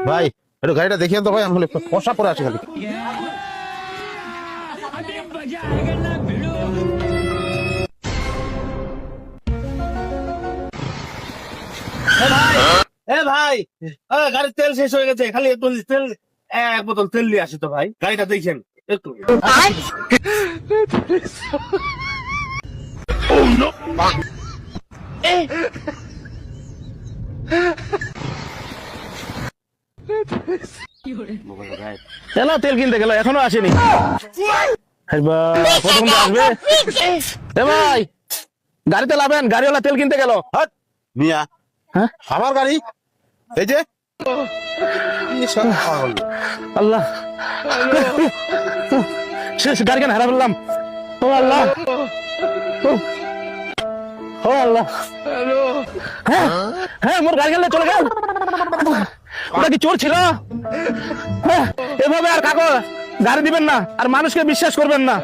ভাই একটু গাড়িটা দেখিয়ে তো ভাই, আমি হলে কষা পরে আছি খালি। এ ভাই, গাড়ির তেল শেষ হয়ে গেছে, খালি একটু তেল, এক বোতল তেল নিয়ে আসি তো ভাই, গাড়িটা দেখেন একটু। এলো তেল কিনতে গেল, এখনো আসেনি। কতক্ষণ আসবে? এ ভাই, গাড়িতে লাভেন, গাড়িওয়ালা তেল কিনতে গেল। হাট মিয়া, হ্যাঁ আমার গাড়ি এই যে। কি সব পাগল। আল্লাহ, শেষ গাড়ি কেন হারা ফেললাম। ও আল্লাহ, ও আল্লাহ, হ্যাঁ হ্যাঁ, মোর গাড়ি গেলে চলে গেল। ওটা কি চোর ছিল? হ্যাঁ, এভাবে আর কাকো গাড়ি দিবেন না, আর মানুষকে বিশ্বাস করবেন না।